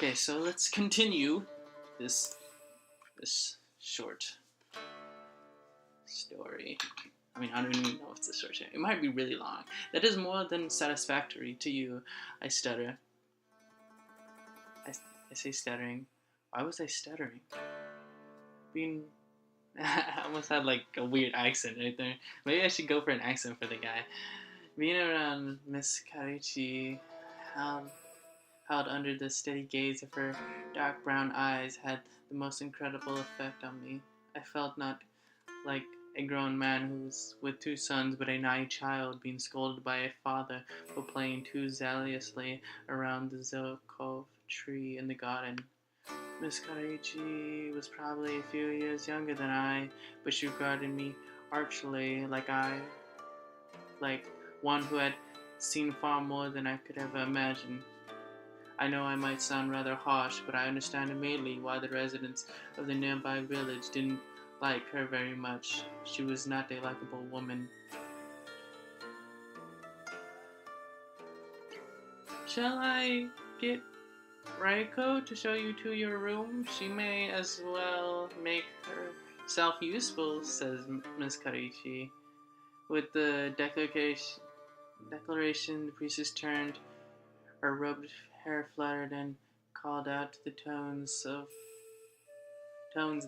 Okay, so let's continue this this short story. I mean, I don't even know if it's a short story. It might be really long. That is more than satisfactory to you. I stutter. I say stuttering. Why was I stuttering? Being I almost had like a weird accent right there. Maybe I should go for an accent for the guy. Being around Miss Karichi, held under the steady gaze of her dark brown eyes, had the most incredible effect on me. I felt not like a grown man who was with two sons, but a naive child being scolded by a father for playing too zealously around the Zokov tree in the garden. Miss Karichi was probably a few years younger than I, but she regarded me archly, like one who had seen far more than I could ever imagine. I know I might sound rather harsh, but I understand immediately why the residents of the nearby village didn't like her very much. She was not a likable woman. Shall I get Raiko to show you to your room? She may as well make herself useful, says Miss Karichi. With the declaration, the priestess turned. Her rubbed hair fluttered and called out to the tones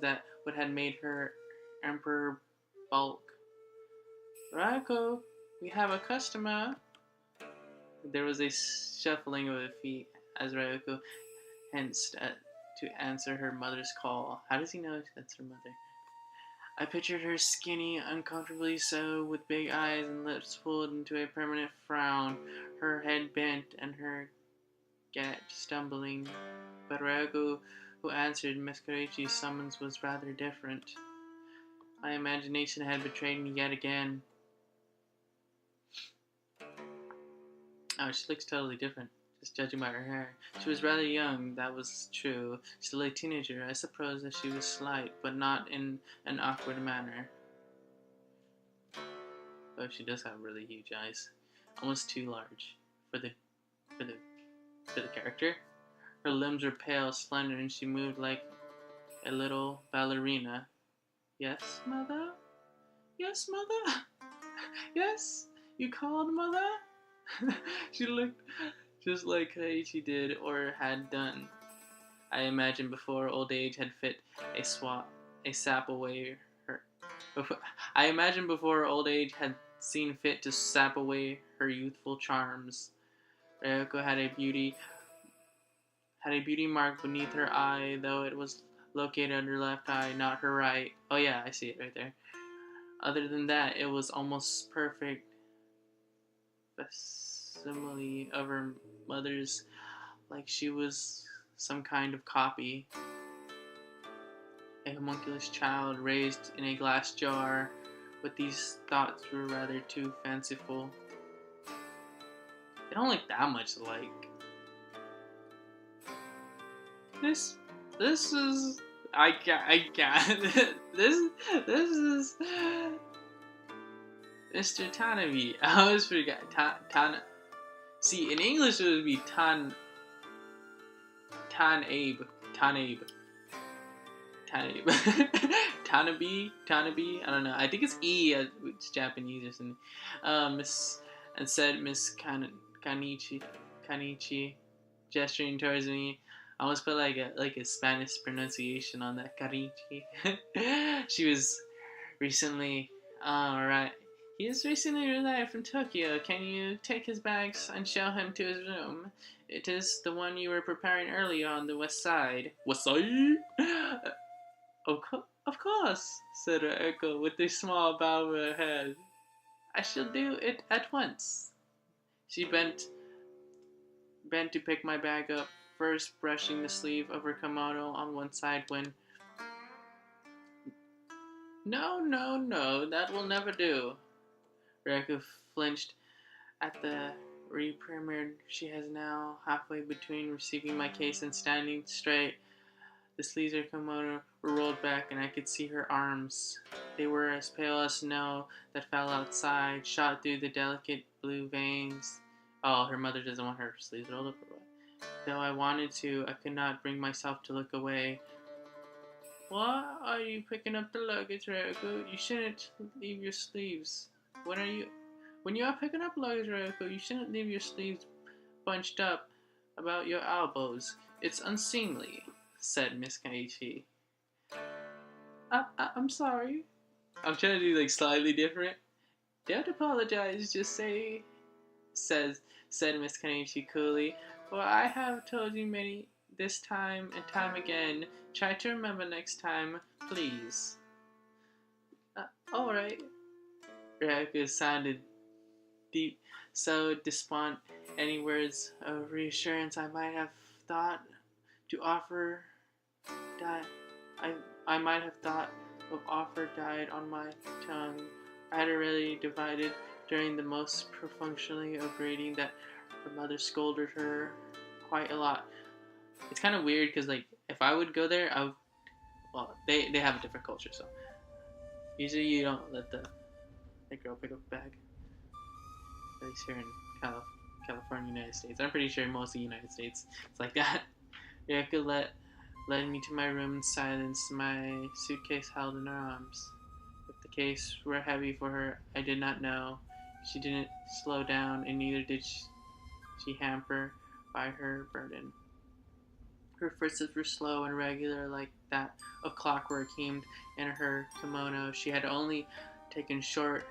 that would have made her emperor bulk. Raiko, we have a customer. There was a shuffling of the feet as Raiko hensed to answer her mother's call. How does he know that's her mother? I pictured her skinny, uncomfortably so, with big eyes and lips pulled into a permanent frown, her head bent and her gait stumbling. But Raiko, who answered Miss Karichi's summons, was rather different. My imagination had betrayed me yet again. Oh, she looks totally different, just judging by her hair. She was rather young, that was true. Still a teenager. I suppose that she was slight, but not in an awkward manner. Oh, she does have really huge eyes. Almost too large for the character. Her limbs were pale, slender, and she moved like a little ballerina. Yes, mother? Yes, mother? Yes? You called, mother? She looked just like Kaiichi did or had done. I imagined before old age had fit a sap away her. I imagined before old age had seen fit to sap away her youthful charms. Ryoko had a beauty mark beneath her eye, though it was located under her left eye, not her right. Oh yeah, I see it right there. Other than that, it was almost perfect facsimile of her mother's, like she was some kind of copy. A homunculus child raised in a glass jar, but these thoughts were rather too fanciful. They don't look that much alike. This is I can't. This is Mr. Tanabe. I always forget See, in English it would be Tanabe. Tanabe. I don't know. I think it's E. It's Japanese or something. And said Miss Kanichi, gesturing towards me. I almost put like a Spanish pronunciation on that Kanichi. She was recently. Alright. He has recently arrived from Tokyo. Can you take his bags and show him to his room? It is the one you were preparing earlier on the west side. West side? Of course, said Echo with a small bow of her head. I shall do it at once. She bent to pick my bag up, first brushing the sleeve of her kimono on one side when... No, that will never do. Reiko flinched at the reprimand. She has now halfway between receiving my case and standing straight. The sleeves of her kimono were rolled back, and I could see her arms. They were as pale as snow that fell outside, shot through the delicate blue veins. Oh, her mother doesn't want her sleeves rolled up or what? Though I wanted to, I could not bring myself to look away. Why are you picking up the luggage, Ryoko? You shouldn't leave your sleeves. When you are picking up luggage, Ryoko, you shouldn't leave your sleeves bunched up about your elbows. It's unseemly, said Miss Kenichi. I'm sorry. I'm trying to do like slightly different. Don't apologize, just say, said Miss Kenichi coolly. Well, I have told you many this time and time again. Try to remember next time, please. Alright. Ryoko sounded deep, so despondent. Any words of reassurance I might have thought to offer died. I might have thought of offer died on my tongue. I had already divided during the most perfunctorily of reading that her mother scolded her quite a lot. It's kind of weird because like if I would go there, I would. Well, they have a different culture, so usually you don't let the girl pick up a bag. At least here in California, United States. I'm pretty sure most of the United States it's like that. Ryoko led me to my room in silence, my suitcase held in her arms. If the case were heavy for her, I did not know. She didn't slow down, and neither did she hamper by her burden. Her footsteps were slow and regular, like that of clockwork, hemmed in her kimono. She had only taken short,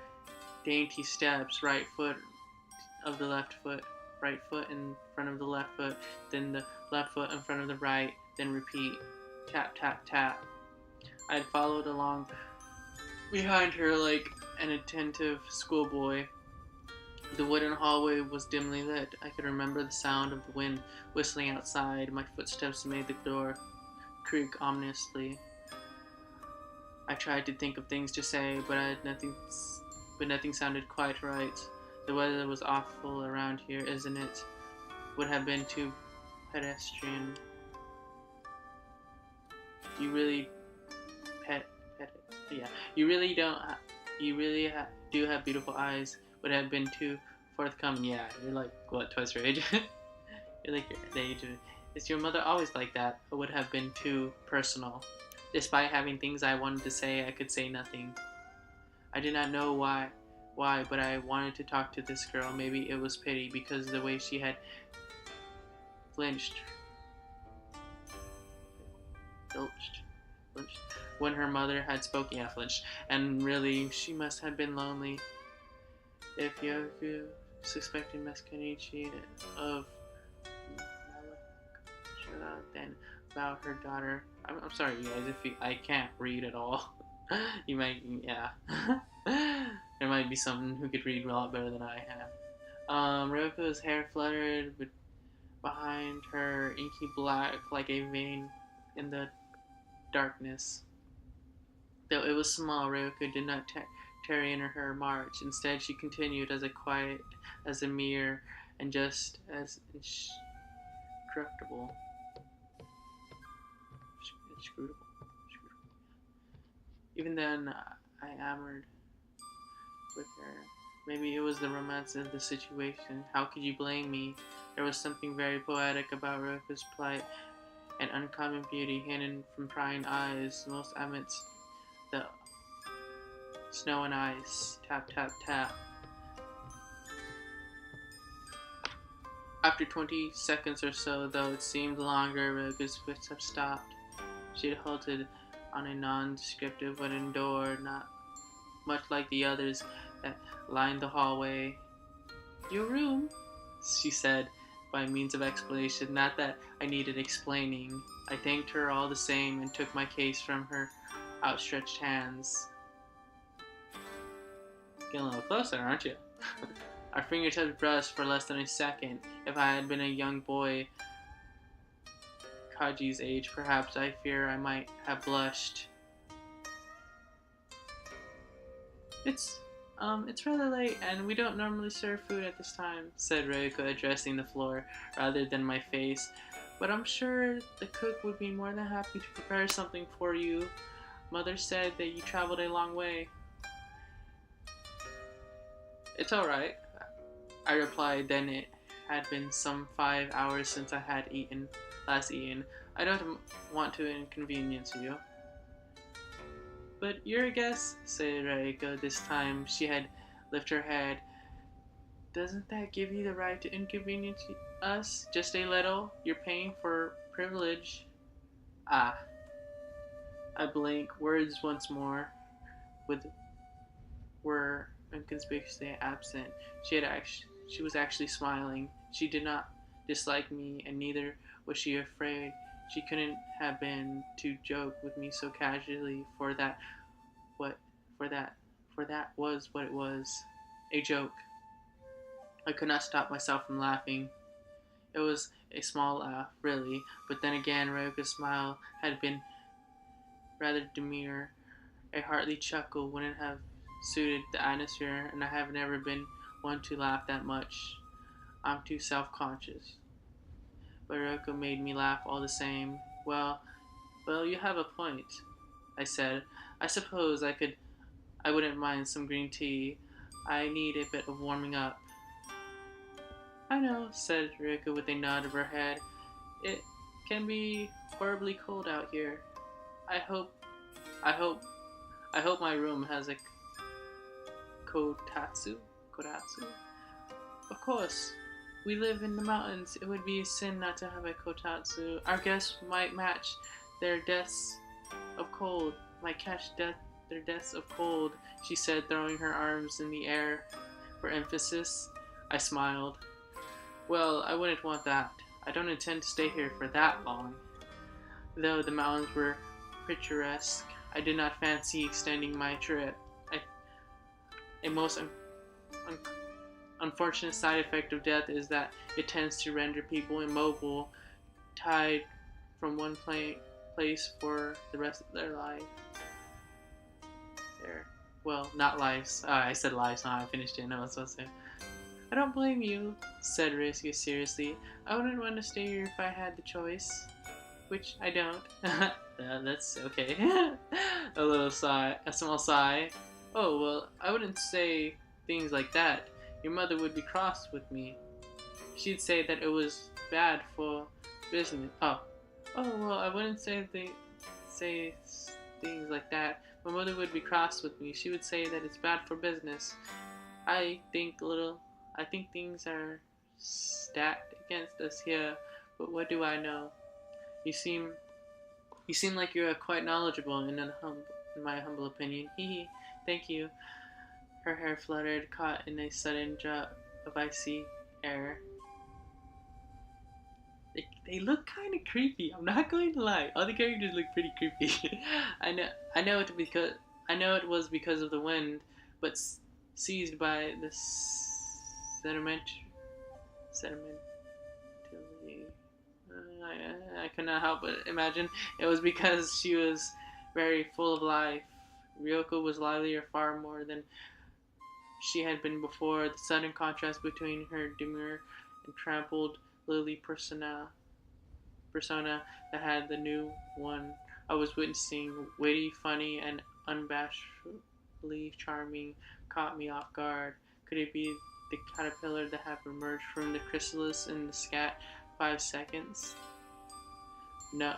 dainty steps, right foot of the left foot, right foot in front of the left foot, then the left foot in front of the right, then repeat, tap, tap, tap. I had followed along behind her like an attentive schoolboy. The wooden hallway was dimly lit. I could remember the sound of the wind whistling outside. My footsteps made the door creak ominously. I tried to think of things to say, but nothing sounded quite right. The weather was awful around here, isn't it? Would have been too pedestrian. You really yeah. You really do have beautiful eyes. Would have been too forthcoming. Yeah, you're like what, twice your age? You're like the age of. Is your mother always like that? It would have been too personal. Despite having things I wanted to say, I could say nothing. I did not know why, but I wanted to talk to this girl. Maybe it was pity because the way she had flinched when her mother had spoken. Yeah, flinched. And really, she must have been lonely. If Yoku suspected Miss Kenichi of then about her daughter. I'm sorry, you guys, if I can't read at all. You might, yeah. There might be someone who could read a lot better than I have. Ryoko's hair fluttered behind her, inky black like a vein in the darkness. Though it was small, Ryoko did not tarry in her march. Instead, she continued as quiet as a mirror and just as inscrutable. Even then, I amored with her. Maybe it was the romance of the situation. How could you blame me? There was something very poetic about Ryoko's plight, an uncommon beauty hidden from prying eyes, most amidst the snow and ice. Tap, tap, tap. After 20 seconds or so, though it seemed longer, Ryoko's footsteps stopped. She had halted on a non-descriptive wooden door, not much like the others that lined the hallway. Your room, she said, by means of explanation. Not that I needed explaining. I thanked her all the same and took my case from her outstretched hands. Getting a little closer, aren't you? Our fingertips brushed for less than a second. If I had been a young boy Kaji's age, perhaps I fear I might have blushed. It's rather late, and we don't normally serve food at this time, said Ryoko, addressing the floor rather than my face. But I'm sure the cook would be more than happy to prepare something for you. Mother said that you traveled a long way. It's alright, I replied, then it had been some 5 hours since I had last eaten. I don't want to inconvenience you. But you're a guest, said Reiko. This time she had lifted her head. Doesn't that give you the right to inconvenience us? Just a little? You're paying for privilege. Ah. I blink. Words once more were inconspicuously absent. She was actually smiling. She did not dislike me, and neither was she afraid. She couldn't have been to joke with me so casually, for that was what it was, a joke. I could not stop myself from laughing. It was a small laugh, really, but then again, Ryoko's smile had been rather demure. A hearty chuckle wouldn't have suited the atmosphere, and I have never been one to laugh that much. I'm too self-conscious. But Ryoko made me laugh all the same. Well, you have a point, I said. I suppose I wouldn't mind some green tea. I need a bit of warming up. I know, said Ryoko with a nod of her head. It can be horribly cold out here. I hope my room has a kotatsu. Kotatsu? Of course. We live in the mountains. It would be a sin not to have a kotatsu. Our guests might match their deaths of cold. Might catch their deaths of cold, she said, throwing her arms in the air for emphasis. I smiled. Well, I wouldn't want that. I don't intend to stay here for that long. Though the mountains were picturesque, I did not fancy extending my trip. A most unfortunate side effect of death is that it tends to render people immobile, tied from one place for the rest of their life. Well, not lives. I said lives, I finished it. No, I was supposed to. I don't blame you, said Ryusuke seriously. I wouldn't want to stay here if I had the choice. Which I don't. That's okay. A small sigh. Oh, well, I wouldn't say things like that. Your mother would be cross with me. She'd say that it was bad for business. Oh, well, I wouldn't say things like that. My mother would be cross with me. She would say that it's bad for business. I think things are stacked against us here, but what do I know? You seem like you're quite knowledgeable in my humble opinion. Hee. Thank you. Her hair fluttered, caught in a sudden drop of icy air. They look kind of creepy. I'm not going to lie. All the characters look pretty creepy. I know it was because of the wind, but seized by the sedimentality. I could not help but imagine it was because she was very full of life. Ryoko was livelier far more than she had been before. The sudden contrast between her demure and trampled lily persona that had the new one I was witnessing, witty, funny, and unabashedly charming, caught me off guard. Could it be the caterpillar that had emerged from the chrysalis in the scat 5 seconds? No,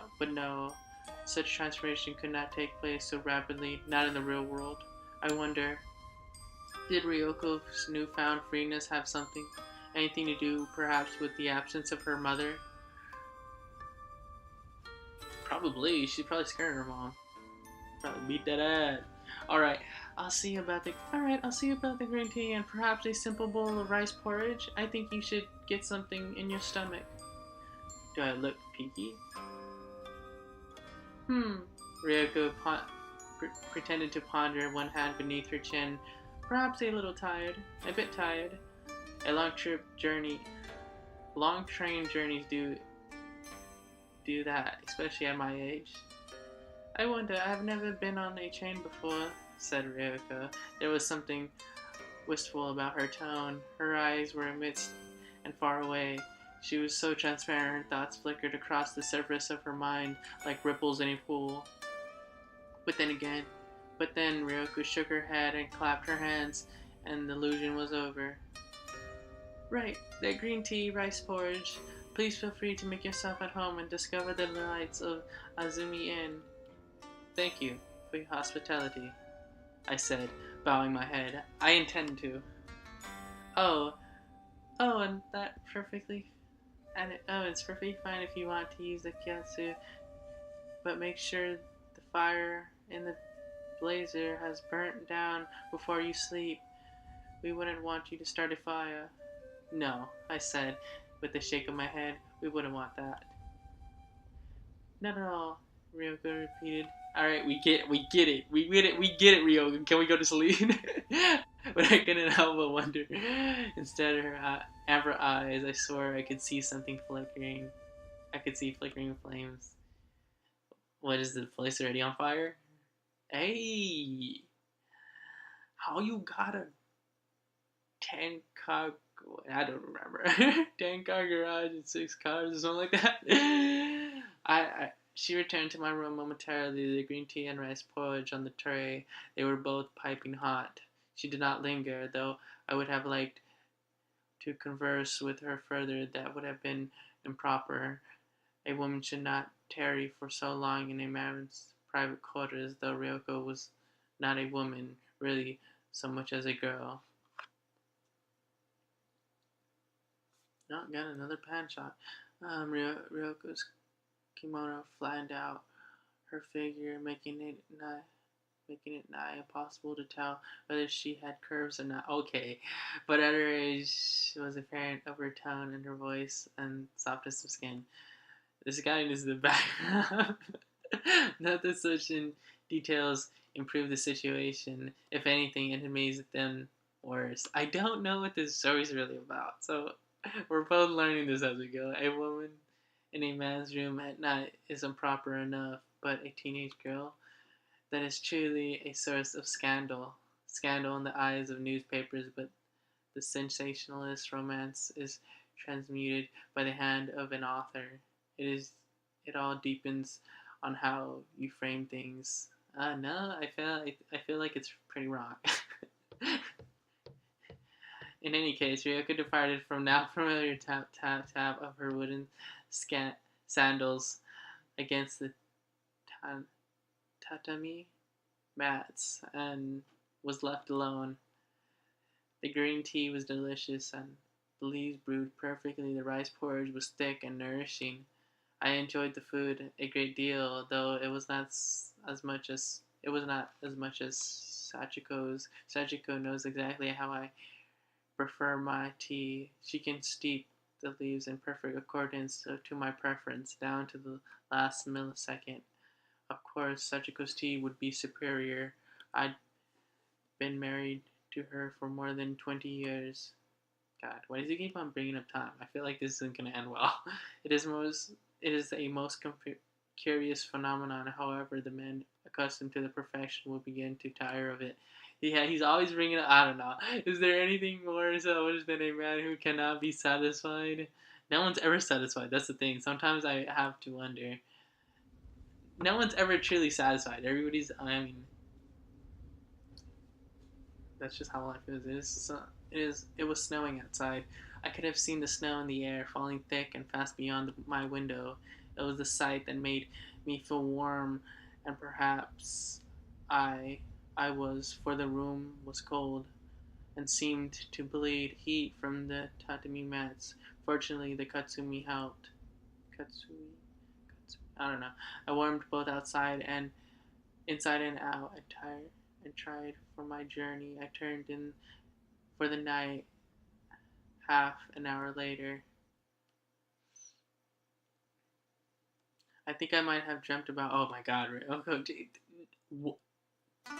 such transformation could not take place so rapidly, not in the real world. I wonder, did Ryoko's newfound freeness have anything to do, perhaps, with the absence of her mother? Probably. She's probably scared her mom. Probably beat that ass. Alright, I'll see you about the green tea and perhaps a simple bowl of rice porridge. I think you should get something in your stomach. Do I look peaky? Ryoko pretended to ponder, one hand beneath her chin. Perhaps a bit tired. Long train journeys do that, especially at my age. I wonder, I've never been on a train before, said Ryoko. There was something wistful about her tone. Her eyes were amidst and far away. She was so transparent, her thoughts flickered across the surface of her mind like ripples in a pool. But then Ryoko shook her head and clapped her hands, and the illusion was over. Right, that green tea, rice porridge. Please feel free to make yourself at home and discover the delights of Azumi Inn. Thank you for your hospitality, I said, bowing my head. I intend to. Oh, and that perfectly. It's perfectly fine if you want to use the kyatsu, but make sure the fire in the blazer has burnt down before you sleep. We wouldn't want you to start a fire. No, I said, with a shake of my head. We wouldn't want that. Not at all, Ryoko repeated. Alright, we get it, Ryoko. Can we go to sleep? But I couldn't help but wonder. Instead of her amber eyes, I swore I could see something flickering. I could see flickering flames. What is the place already on fire? Hey, how you got a 10 car? I don't remember. 10 car garage and 6 cars or something like that. She returned to my room momentarily, the green tea and rice porridge on the tray. They were both piping hot. She did not linger, though I would have liked to converse with her further. That would have been improper. A woman should not tarry for so long in a man's private quarters, though Ryoko was not a woman, really, so much as a girl. Not got another pan shot. Ryoko's kimono flattened out her figure, making it nigh impossible to tell whether she had curves or not. Okay, but at her age, was apparent of her tone and her voice and softness of skin. This guy is the background. Not that such details improve the situation. If anything, it made them worse. I don't know what this story's really about, so we're both learning this as we go. A woman in a man's room at night is improper enough, but a teenage girl, that is truly a source of scandal. Scandal in the eyes of newspapers, but the sensationalist romance is transmuted by the hand of an author. It all depends on how you frame things. No, I feel like it's pretty wrong. In any case, Ryoko departed from now familiar tap tap tap of her wooden sandals against the tatami mats and was left alone. The green tea was delicious and the leaves brewed perfectly. The rice porridge was thick and nourishing. I enjoyed the food a great deal, though it was not as much as Sachiko's. Sachiko knows exactly how I prefer my tea. She can steep the leaves in perfect accordance to my preference, down to the last millisecond. Of course, Sachiko's tea would be superior. I'd been married to her for more than 20 years. God, why does he keep on bringing up time? I feel like this isn't going to end well. It is a most curious phenomenon. However, the men accustomed to the perfection will begin to tire of it. Yeah, he's always bringing up. I don't know. Is there anything more selfish than a man who cannot be satisfied? No one's ever satisfied. That's the thing. Sometimes I have to wonder. No one's ever truly satisfied. Everybody's. I mean, that's just how life is. It was snowing outside. I could have seen the snow in the air, falling thick and fast beyond my window. It was the sight that made me feel warm, and perhaps I I was, for the room was cold, and seemed to bleed heat from the tatami mats. Fortunately, the katsumi helped. Katsumi, I don't know. I warmed both outside and inside and out. I tired and tried for my journey. I turned in for the night half an hour later. I think I might have dreamt about. Oh my god,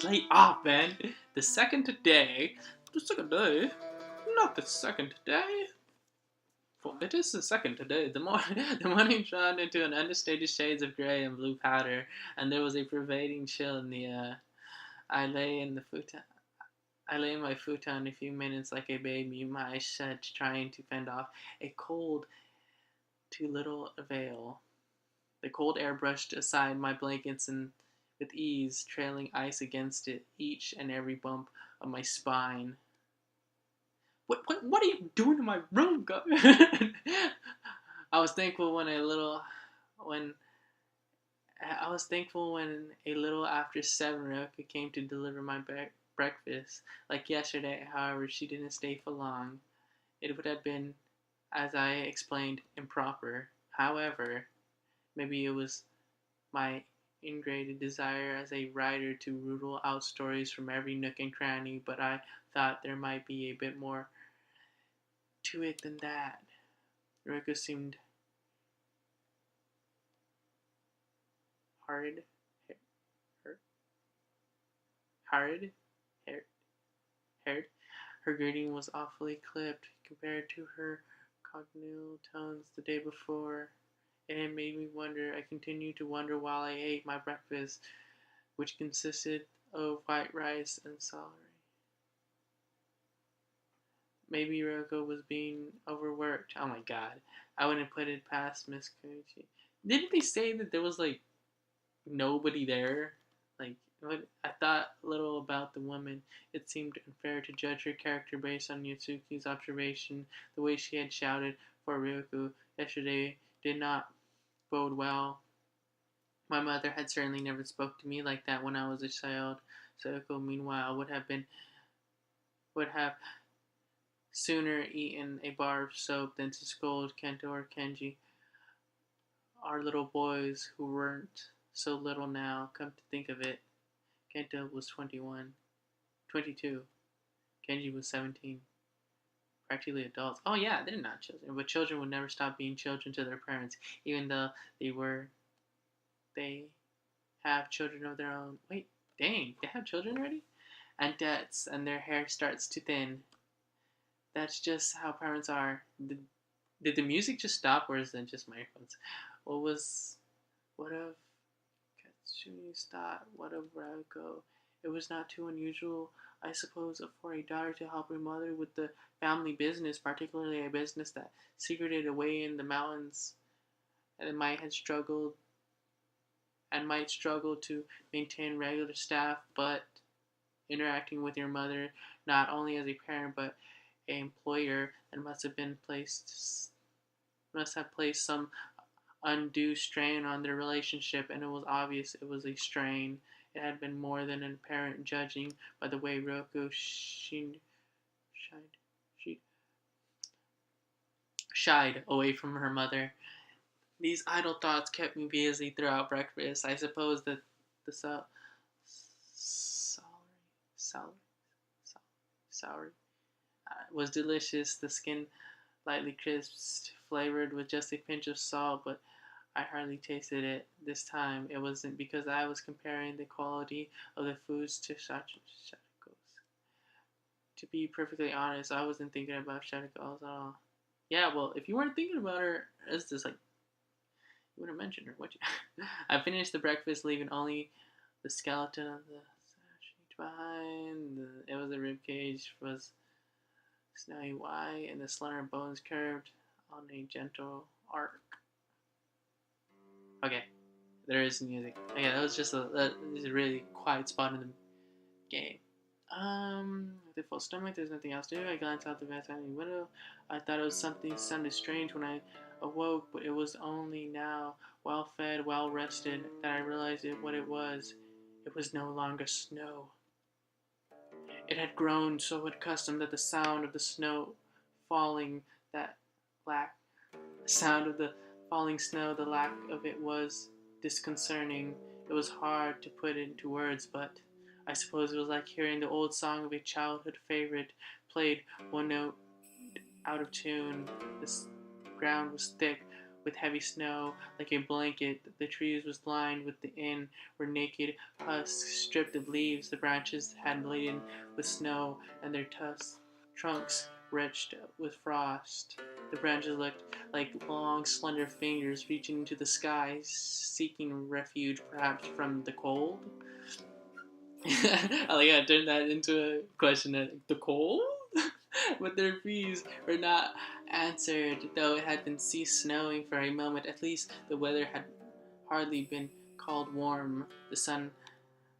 lay off, man. The second today. The second day? Not the second day. For it is the second today. The morning shone into an understated shades of gray and blue powder, and there was a pervading chill in the air. I lay in the futon. I lay in my futon a few minutes like a baby, my eyes shut, trying to fend off a cold to little avail. The cold air brushed aside my blankets and with ease, trailing ice against it, each and every bump of my spine. What are you doing in my room, go? I was thankful when I was thankful when a little after 7 Rebecca came to deliver my breakfast. Like yesterday, however, she didn't stay for long. It would have been, as I explained, improper. However, maybe it was my ingrained desire as a writer to rule out stories from every nook and cranny, but I thought there might be a bit more to it than that. Rebecca seemed hard, hard, haired. Her greeting was awfully clipped compared to her congenial tones the day before, and it made me wonder. I continued to wonder while I ate my breakfast, which consisted of white rice and celery. Maybe Roko was being overworked. Oh my god. I wouldn't put it past Miss Koichi. Didn't they say that there was like nobody there? Like, I thought little about the woman. It seemed unfair to judge her character based on Yatsuki's observation. The way she had shouted for Ryoko yesterday did not bode well. My mother had certainly never spoke to me like that when I was a child. Sayoko, meanwhile, would have sooner eaten a bar of soap than to scold Kento or Kenji, our little boys who weren't so little now. Come to think of it, Kento was 21, 22. Kenji was 17. Practically adults. Oh yeah, they're not children, but children would never stop being children to their parents, even though they have children of their own. Wait, dang, they have children already? And debts, and their hair starts to thin. That's just how parents are. Did the music just stop, or is it just my earphones? What of Katsuni's thought? What of Rauko? It was not too unusual, I suppose, for a daughter to help her mother with the family business, particularly a business that secreted away in the mountains, and might struggle to maintain regular staff, but interacting with your mother not only as a parent but an employer, and must have placed some undue strain on their relationship, and it was obvious it was a strain. It had been more than apparent, judging by the way Ryoko shied away from her mother. These idle thoughts kept me busy throughout breakfast. I suppose that the celery, celery was delicious. The skin lightly crisped, flavored with just a pinch of salt, but I hardly tasted it this time. It wasn't because I was comparing the quality of the foods to Shadiko's. To be perfectly honest, I wasn't thinking about Shadiko's at all. Yeah, well, if you weren't thinking about her, it's just like, you wouldn't mention her, would you? I finished the breakfast, leaving only the skeleton of the sausage behind. It was a rib cage, was snowy white, and the slender bones curved on a gentle arc. Okay, there is music. Okay, that was a really quiet spot in the game. With a full stomach, there's nothing else to do. I glanced out the vestibule window. I thought it was something sounded strange when I awoke, but it was only now, well fed, well rested, that I realized what it was. It was no longer snow. It had grown so accustomed that the sound of the snow falling, that lack, the sound of the falling snow, the lack of it was disconcerting. It was hard to put into words, but I suppose it was like hearing the old song of a childhood favorite played one note out of tune. The ground was thick with heavy snow, like a blanket. The trees was lined with the end were naked husks, stripped of leaves. The branches had laden with snow, and their trunks wretched with frost. The branches looked like long, slender fingers reaching into the sky, seeking refuge, perhaps from the cold. I like I turned that into a question. The cold? But their pleas were not answered, though it had been ceased snowing for a moment. At least the weather had hardly been called warm. The sun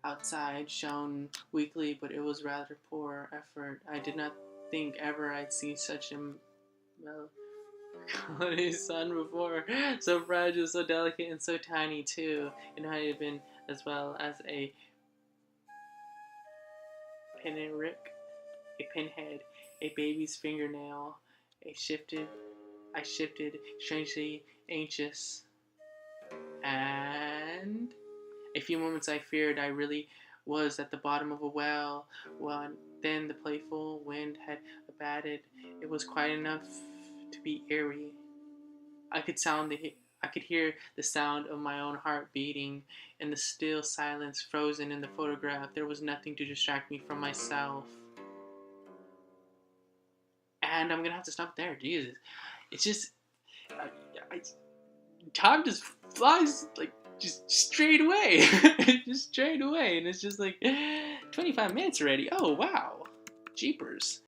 outside shone weakly, but it was rather poor effort. I did not think ever I'd seen such a melancholy sun before. So fragile, so delicate, and so tiny too. And I had been as well as a pinprick, a pinhead, a baby's fingernail. I shifted, strangely anxious, and a few moments I feared I really was at the bottom of a well. Well, then the playful wind had abated. It was quiet enough to be eerie. I could hear the sound of my own heart beating in the still silence frozen in the photograph. There was nothing to distract me from myself. And I'm gonna have to stop there. Jesus, it's just I, I, time just flies like just straight away, just straight away, and it's just like 25 minutes already. Oh wow, jeepers!